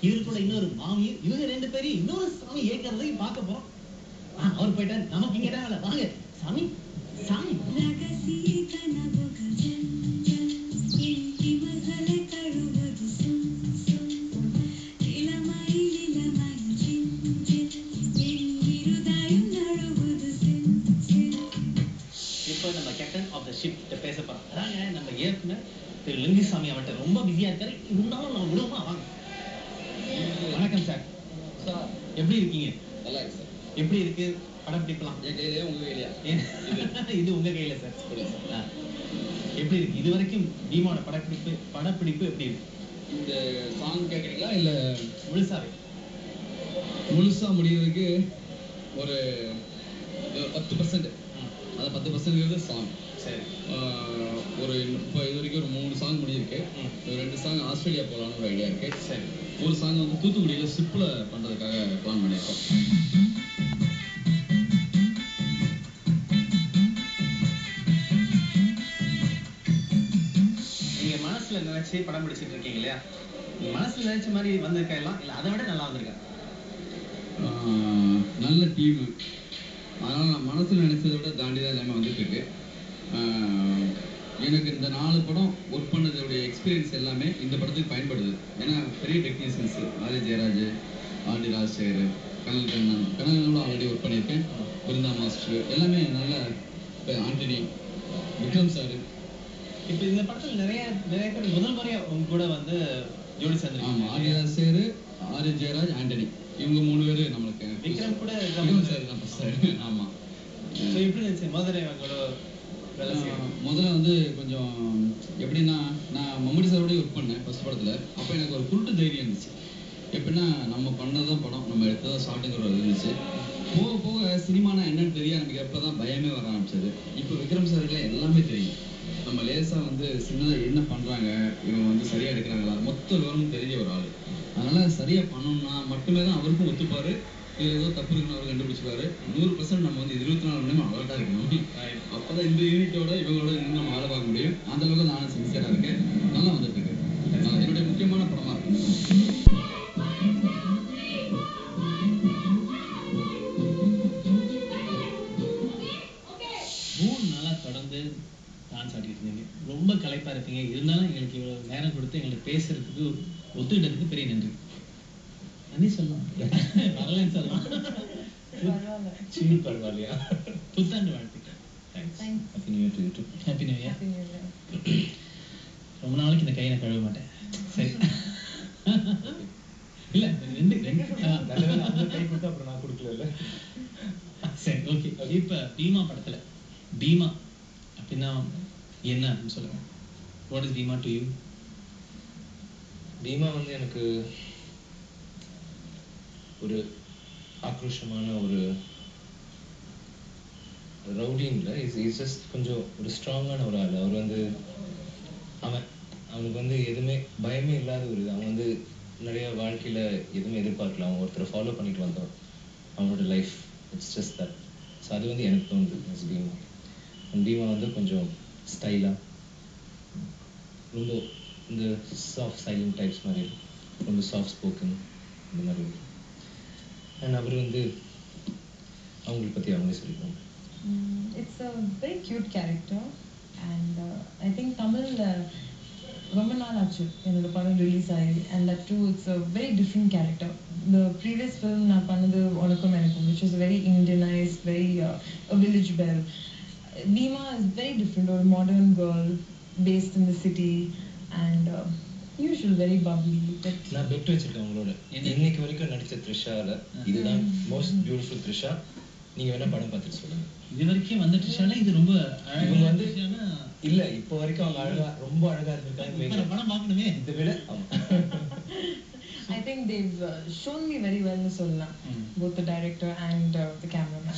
இவரு கூட இன்னொரு மாமியும், இவங்க 2 பேரையும் இன்னொரு சாமி ஏற்கிறதையும் பார்க்க போறோம். அவர் போயிட்டாரு, நமக்கு இங்க தான் வேலை. வாங்க சாமி சாமி. இப்போ நம்ம கேப்டன் ஆஃப் த ஷிப் பேச போறோம். அதாங்க நம்ம இயக்குனர் திரு லிங்குசாமி அவர்கிட்ட ரொம்ப பிஸியா இருக்காரு. இருந்தாலும் நம்ம விடுவோமா? வாங்க. வணக்கம் சார். சார் எப்படி இருக்கீங்க? நல்லா இருக்கு சார். எப்படி இருக்கு படப்பிடிக்கலாம்? என் கையிலேயே உங்க கையிலையா? இது உங்க கையில சார். எப்படி இருக்கு இது வரைக்கும் பீமாவோட படப்பிடிப்பு எப்படி இருக்கு? இந்த சாங் கேட்குறீங்களா இல்லை முழுசாவே? முழுசா முடியறதுக்கு ஒரு 10%. அது 10% சாங். சரி. ஒரு இப்போ இது வரைக்கும் ஒரு 3 சாங் முடிஞ்சிருக்கு. ஒரு 2 சாங் ஆஸ்திரேலியா போகலான்னு ஒரு ஐடியா இருக்கு. சரி. ஒரு சாங் வந்து தூத்துக்குடியில் ஷிப்பில் பண்ணுறதுக்காக பிளான் பண்ணியிருக்கோம். நீங்க மனசுல நினைச்சு படம் பிடிச்சிட்டு இருக்கீங்க இல்லையா? மனசுல நினைச்ச மாதிரி வந்திருக்கா எல்லாம் இல்ல அதை விட நல்லா வந்திருக்கா? நல்ல டீமு. அதனால் நான் மனசில் நினைச்சதை விட தாண்டி தான் எல்லாமே வந்துட்டு இருக்கு. எனக்கு இந்த 4 படம் ஒர்க் பண்ணதோடைய எக்ஸ்பீரியன்ஸ் எல்லாமே இந்த படத்துக்கு பயன்படுது. ஏன்னா பெரிய டெக்னீஷியன்ஸு ஆதி ஜெயராஜ், ஆண்டி ராஜசேகர், கனகனோட ஆல்ரெடி ஒர்க் பண்ணியிருக்கேன். பிருந்தா மாஸ்டர் எல்லாமே நல்ல ஆண்டனி, விக்ரம் சார். இப்போ இந்த படத்தில் நிறைய பேர் முதல் முறையா உங்க கூட வந்து ஜோடி சேர்ந்து. ஆமாம், ஆண்டி ராஜசேகர், ஆதி ஜெயராஜ், ஆண்டனி இவங்க 3 பேர் நம்மளுக்கு. விக்ரம் கூட விக்ரம் சார் தான் ஃபர்ஸ்ட் சார். ஆமாம். ஸோ எப்படி இருந்துச்சு முதல்ல கூட வேலை செய்யணும்? முதல்ல வந்து கொஞ்சம் எப்படின்னா, நான் மம்முடி சாரோடய ஒர்க் பண்ணேன் ஃபர்ஸ்ட் படத்தில். அப்போ எனக்கு ஒரு குருட்டு தைரியம் இருந்துச்சு. எப்படின்னா நம்ம பண்ணது தான் படம், நம்ம எடுத்ததான் ஷார்ட்டுங்கிற ஒரு இருந்துச்சு. போக போக சினிமானா என்னன்னு தெரிய நமக்கு எப்போ தான் பயமே வர ஆரம்பிச்சது. இப்போ விக்ரம் சாருக்கு எல்லாமே தெரியும். நம்ம லேசாக வந்து சின்னதாக என்ன பண்ணுறாங்க, இவங்க வந்து சரியாக எடுக்கிறாங்களா, மொத்த விவரமும் தெரிஞ்ச ஒரு ஆள். அதனால் சரியாக பண்ணணும்னா மட்டுமே தான் அவருக்கும் ஒத்துப்பார். இதில் ஏதோ தப்பு இருக்குன்னு அவர் கண்டுபிடிச்சிருவாரு. 100% நம்ம வந்து 24 மணி நேரம் அலர்ட்டாக இருக்கணும். அப்போ தான் இந்த யூனிட்டோட இவங்களோட இன்னும் நம்ம வேலை பார்க்க முடியும். அந்த அளவுக்கு நானும் சின்சியராக இருக்கேன். நல்லா வந்துட்டு இருக்கு. என்னுடைய முக்கியமான படமாக இருக்கு. தொடர்ந்து டான்ஸ் ஆடிட்டு இருந்தீங்க. ரொம்ப களைப்பா இருப்பீங்க. இருந்தாலும் எங்களுக்கு இவ்வளவு நேரம் கொடுத்து எங்களுக்கு பேசுறதுக்கு ஒத்துக்கிட்டதுக்கு பெரிய நன்றி. நன்றி சொல்லலாம். வரலன்னு சொல்லலாம். பரவாயில்லையா? புத்தாண்டு வாழ்த்துக்கள். Happy new year to you too. Happy new year. ரொம்ப நாளைக்கு இந்த கையை நான் கழுவ மாட்டேன். சரி. இல்ல ரெண்டு அந்த கை கொடுத்தா அப்புறம் நான் கொடுக்கல. சரி, ஓகே. இப்ப பீமா படத்துல பீமா அப்படின்னா என்ன அப்படின்னு சொல்லுங்க. What is Bheema to you? Bheema வந்து எனக்கு ஒரு ஆக்ரோஷமான ஒரு ரவுடின்ல இஸ் ஜஸ்ட் கொஞ்சம் ஒரு ஸ்ட்ராங்கான ஒரு ஆள். அவர் வந்து அவனுக்கு வந்து எதுவுமே பயமே இல்லாத ஒரு இது. அவன் வந்து நிறைய வாழ்க்கையில் எதுவுமே எதிர்பார்க்கல. அவன் ஒருத்தரை ஃபாலோ பண்ணிட்டு வந்தான் அவனோட life. It's just that. So அது வந்து எனக்கு தோணுது இட்ஸ் பீமா. பீமா வந்து கொஞ்சம் ஸ்டைலாக ரொம்ப இந்த சாஃப்ட் சைலண்ட் டைப்ஸ் மாதிரி ரொம்ப சாஃப்ட் ஸ்போக்கன் இந்த மாதிரி இருக்கு. அண்ட் அவர் வந்து அவங்களை பற்றி அவங்களே சொல்லிடுவாங்க. It's a very cute character and I think Tamil ரொம்ப நாள் ஆச்சு என்னோட படம் ரிலீஸ் ஆகி. and that too it's a very different character. The previous film நான் பண்ணது உனக்கும் எனக்கும், which was very Indianized, very a village belle. Bhima is very different, or a modern girl based in the city and usual very bubbly. நான் bed வச்சிருக்கேன் உங்களோட. இன்னைக்கு வரைக்கும் நடித்த த்ரிஷாவில் இதுதான் மோஸ்ட் பியூட்டிஃபுல் த்ரிஷா. நீங்க வேணா படம் பார்த்துட்டு சொல்லுங்க. இது வரைக்கும் வந்து த்ரிஷால இது ரொம்ப இவங்க வந்து இல்ல இப்போ வரைக்கும் அவங்க அழகா ரொம்ப அழகா இருந்திருக்காங்க. படம் பார்க்கணுமே. இதை விட I think they've shown me very well in Solna, both the director and the cameraman.